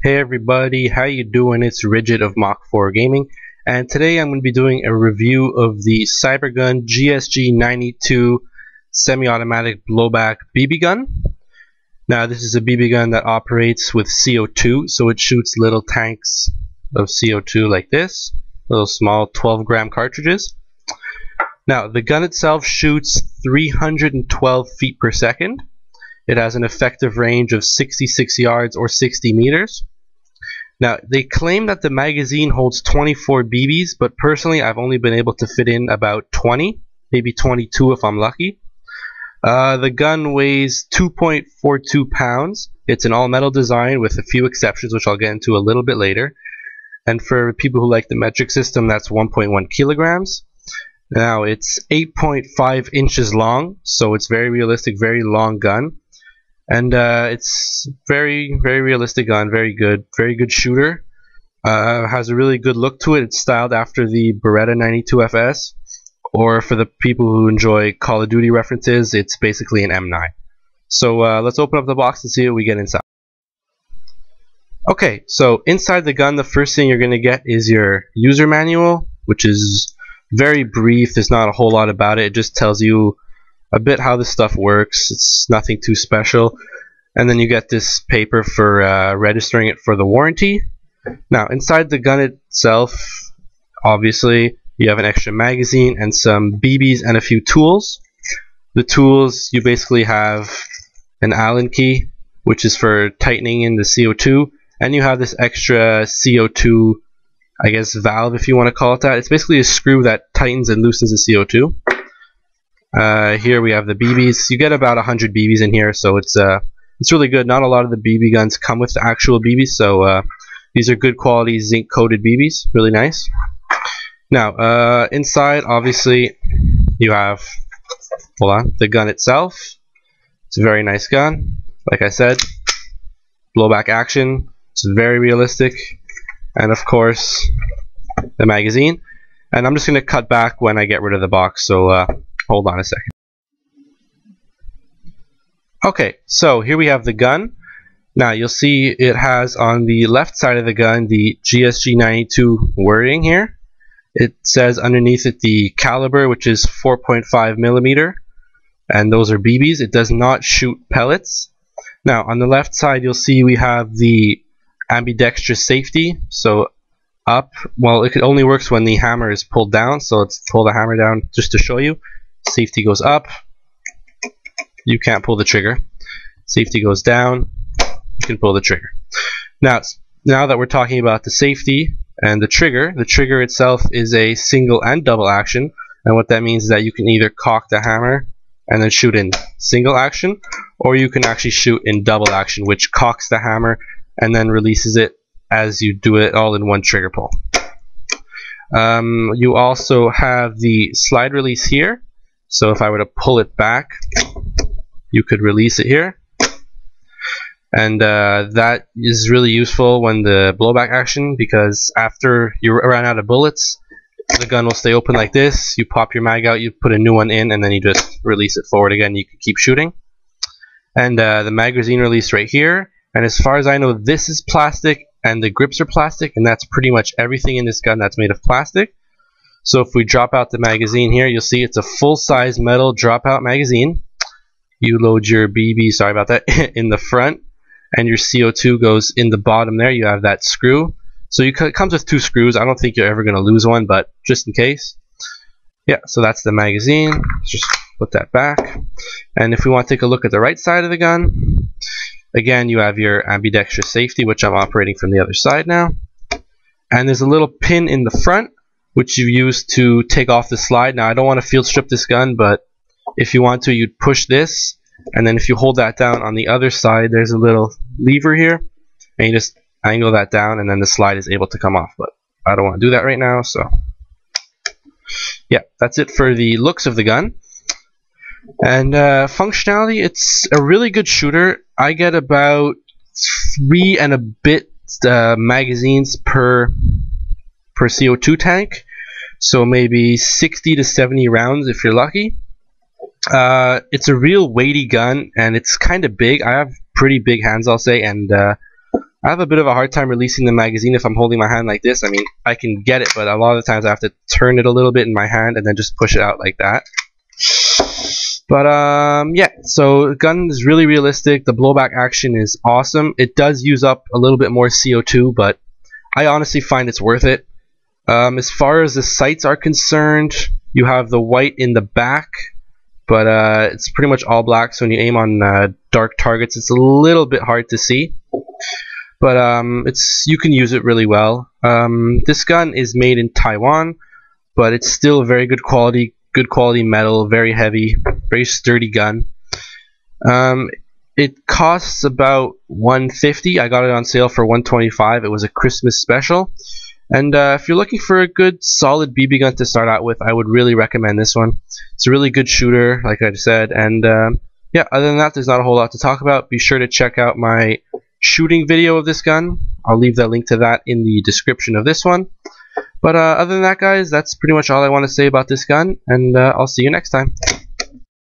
Hey everybody, how you doing? It's Rigid of Mach 4 Gaming, and today I'm going to be doing a review of the Cybergun GSG 92 semi-automatic blowback BB gun. Now this is a BB gun that operates with CO2, so it shoots little tanks of CO2 like this, little small 12-gram cartridges. Now the gun itself shoots 312 feet per second. It has an effective range of 66 yards or 60 meters. Now, they claim that the magazine holds 24 BBs, but personally I've only been able to fit in about 20, maybe 22 if I'm lucky. The gun weighs 2.42 pounds. It's an all-metal design with a few exceptions, which I'll get into a little bit later. And for people who like the metric system, that's 1.1 kilograms. Now, it's 8.5 inches long, so it's very realistic, very long gun. And it's very realistic gun, very good shooter. Has a really good look to it. It's styled after the Beretta 92 FS, or for the people who enjoy Call of Duty references, it's basically an M9. So let's open up the box and see what we get inside. Okay, so inside the gun, the first thing you're going to get is your user manual, which is very brief. There's not a whole lot about it. It just tells you a bit how this stuff works. It's nothing too special. And then you get this paper for registering it for the warranty. Now inside the gun itself, obviously you have an extra magazine and some BBs and a few tools. The tools, you basically have an Allen key, which is for tightening in the CO2, and you have this extra CO2, I guess, valve, if you want to call it that. It's basically a screw that tightens and loosens the CO2. Here we have the BBs. You get about 100 BBs in here, so it's really good. Not a lot of the BB guns come with the actual BBs, so these are good quality zinc coated BBs, really nice. Now inside, obviously, you have, hold on, the gun itself. It's a very nice gun. Like I said, blowback action. It's very realistic, and of course the magazine. And I'm just going to cut back when I get rid of the box, so hold on a second. Okay, so here we have the gun. Now you'll see it has on the left side of the gun the GSG 92 wording here. It says underneath it the caliber, which is 4.5 millimeter, and those are BBs. It does not shoot pellets. Now on the left side you'll see we have the ambidextrous safety. So up, well, it only works when the hammer is pulled down, so let's pull the hammer down just to show you. Safety goes up, you can't pull the trigger. Safety goes down, you can pull the trigger. Now that we're talking about the safety and the trigger itself is a single and double action, and what that means is that you can either cock the hammer and then shoot in single action, or you can actually shoot in double action, which cocks the hammer and then releases it as you do it all in one trigger pull. You also have the slide release here. So if I were to pull it back, you could release it here. And that is really useful when the blowback action, because after you run out of bullets, the gun will stay open like this. You pop your mag out, you put a new one in, and then you just release it forward again. You can keep shooting. And the magazine release right here. And as far as I know, this is plastic and the grips are plastic, and that's pretty much everything in this gun that's made of plastic. So if we drop out the magazine here, you'll see it's a full-size metal dropout magazine. You load your BB, sorry about that, in the front, and your CO2 goes in the bottom there. You have that screw. So it comes with two screws. I don't think you're ever going to lose one, but just in case. Yeah, so that's the magazine. Just put that back. And if we want to take a look at the right side of the gun, again, you have your ambidextrous safety, which I'm operating from the other side now. And there's a little pin in the front, which you use to take off the slide. Now I don't want to field strip this gun, but if you want to, you'd push this, and then if you hold that down on the other side, there's a little lever here, and you just angle that down, and then the slide is able to come off. But I don't want to do that right now, so yeah, that's it for the looks of the gun. And functionality, it's a really good shooter. I get about 3 and a bit magazines per CO2 tank, so maybe 60 to 70 rounds if you're lucky. It's a real weighty gun, and it's kind of big. I have pretty big hands, I'll say, and I have a bit of a hard time releasing the magazine if I'm holding my hand like this. I mean, I can get it, but a lot of the times I have to turn it a little bit in my hand and then just push it out like that. But yeah, so the gun is really realistic. The blowback action is awesome. It does use up a little bit more CO2, but I honestly find it's worth it. As far as the sights are concerned, you have the white in the back, but it's pretty much all black, so when you aim on dark targets it's a little bit hard to see. But you can use it really well. This gun is made in Taiwan, but it's still very good quality metal, very heavy, very sturdy gun. It costs about $150. I got it on sale for $125. It was a Christmas special. And if you're looking for a good solid BB gun to start out with, I would really recommend this one. It's a really good shooter, like I said. And yeah, other than that, there's not a whole lot to talk about. Be sure to check out my shooting video of this gun. I'll leave that link to that in the description of this one. But other than that, guys, that's pretty much all I want to say about this gun, and I'll see you next time.